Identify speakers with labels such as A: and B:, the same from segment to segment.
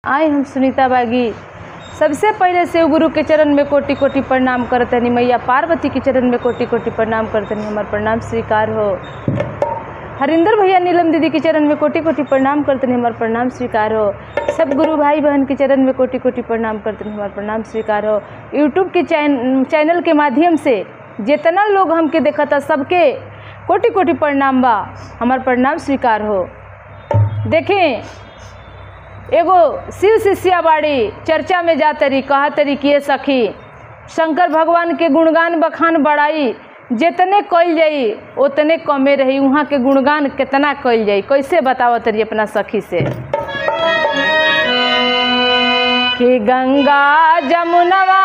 A: आए हम सुनीता बागी सबसे पहले शिव गुरु के चरण में कोटि कोटि प्रणाम करतनी। मैया पार्वती के चरण में कोटि कोटि प्रणाम करतनी। हमार प्रणाम स्वीकार हो। हरिंदर भैया नीलम दीदी के चरण में कोटि कोटि प्रणाम करतनी। हमार प्रणाम स्वीकार हो। सब गुरु भाई बहन के चरण में कोटि कोटि प्रणाम करतनी। हमार प्रणाम स्वीकार हो। यूट्यूब के चैनल के माध्यम से जितना लोग हमके देखता सबके कोटि कोटि प्रणाम बा। हमार प्रणाम स्वीकार हो। देखें एगो शिव शिष्या बाड़ी चर्चा में जा तरी कहा तरी किए सखी शंकर भगवान के गुणगान बखान बढ़ाई जितने कइल जाई उतने कमे रही। वहाँ के गुणगान कितना कइल जाई कैसे बताओ तरी अपना सखी से कि गंगा जमुनवा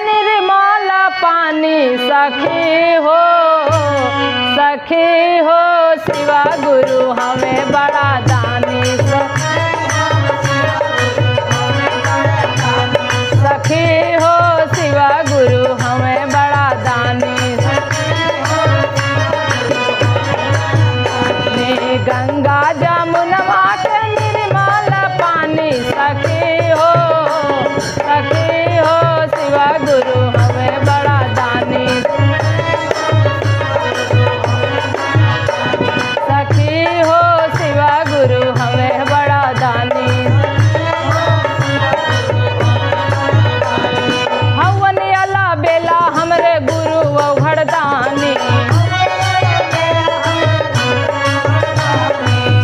A: निर्मल पानी सखी हो शिवा गुरु हमें बड़ा दानी सखी हो शिवा गुरु हमें बड़ा दानी। गंगा जमुनवा के निर्मल पानी सखी हो शिवा गुरु हमें बड़ा दानी। सखी हो शिवा गुरु हमें बड़ा दानी। हवन अला बेला हमरे गुरु औघड़दानी।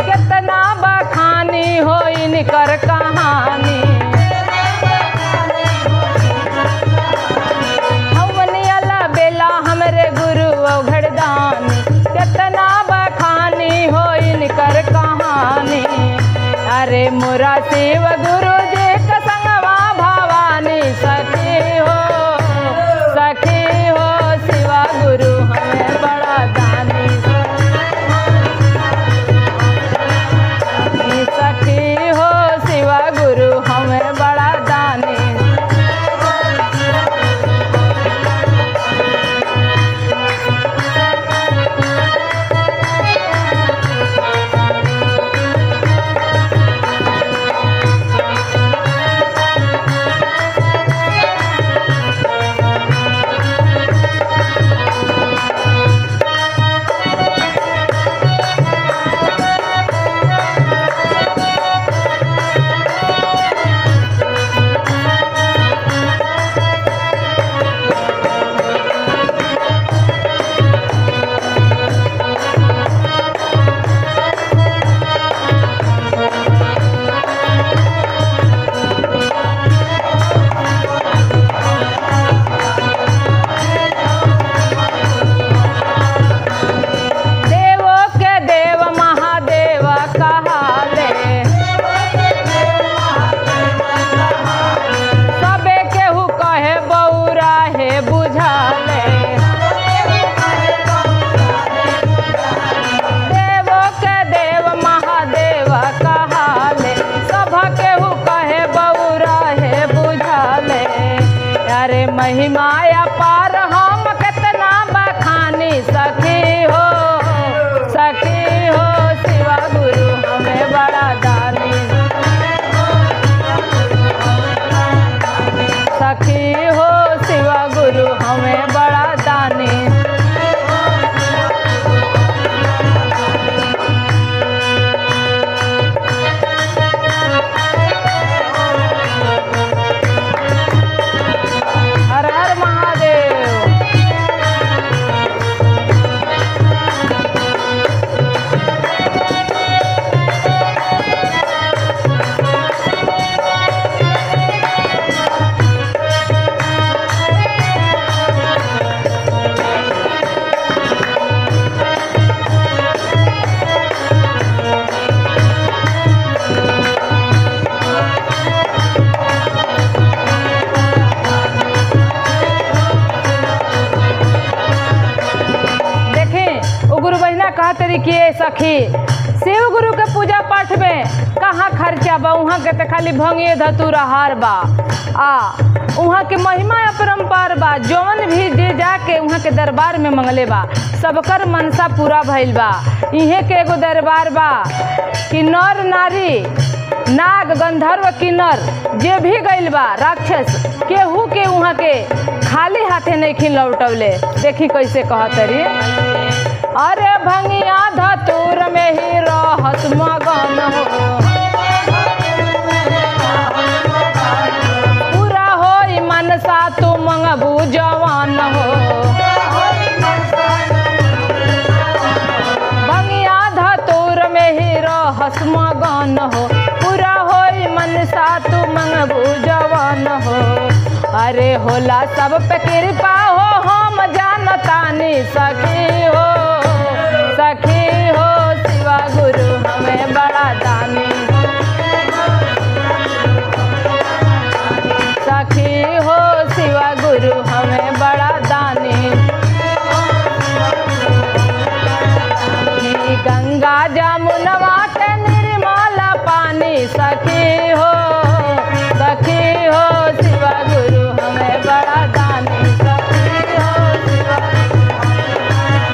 A: कितना बखानी हो इनकर कहानी। हवन अला बेला हमरे गुरु औघड़दानी। कितना बखानी हो इनकर कहानी। अरे मोरा शिव गुरु जी का संगवा भवानी सखी हो शिवा गुरु हमें बड़ा दानी। सखी हो शिवा गुरु हमें बड़ा दानी। महिमाया पार हम कितना बखानी सखी हो शिवा गुरु हमें बड़ा दानी। सखी हो शिवा गुरु हमें बड़ा दानी। कहा तरीके सखी शिव गुरु के पूजा पाठ में कहाँ खर्चा बा। वहाँ के तो खाली भंगिए धतूरा हार बा वहाँ के महिमा अपरंपार बा। जौन भी जे जाके वहाँ के दरबार में मंगले बा सबकर मनसा पूरा भइल बा। इहे के एगो दरबार बा कि नर नारी नाग गंधर्व किन्नर जे भी गइल बा राक्षस केहू के वहाँ के खाली हाथे नहीं खिन लौटवले। देखी कैसे कहतरी, अरे भंगिया धतूर में ही रहत मगन हो, पूरा होई मनसा तू मंगबू जवान हो। भंगिया धतूर में ही रहत मगन हो, पूरा होई मनसा तू मंगबू जवान हो। अरे होला सब पे कृपा हो, हम जानतानी सखी हो, सखी हो शिवा गुरु हमें बड़ा दानी, सखी हो शिवा गुरु हमें बड़ा दानी। गंगा जमुनवा के निर्मल पानी, सखी हो, सखी हो शिवा गुरु हमें बड़ा दानी, सखी हो शिवा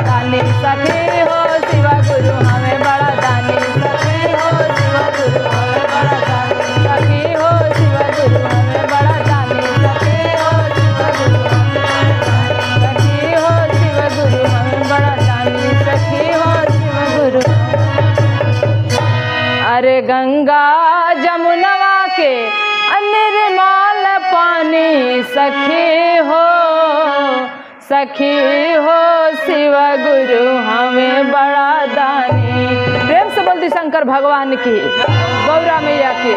A: दानी, सखी हो शिवा गुरु हमें बड़ा दानी, सखी हो शिवा गुरु हमें बड़ा दानी, सखी हो शिवा गुरु हमें बड़ा दानी, सखी हो शिवा गुरु सखी हो शिवा गुरु हमें बड़ा दानी, सखी हो शिवा गुरु। अरे गंगा जमुनवा के निर्मल पानी, सखी हो, सखी हो शिवा गुरु हमें बड़ा दानी। प्रेम से बोलती शंकर भगवान की, गौरा मैया की।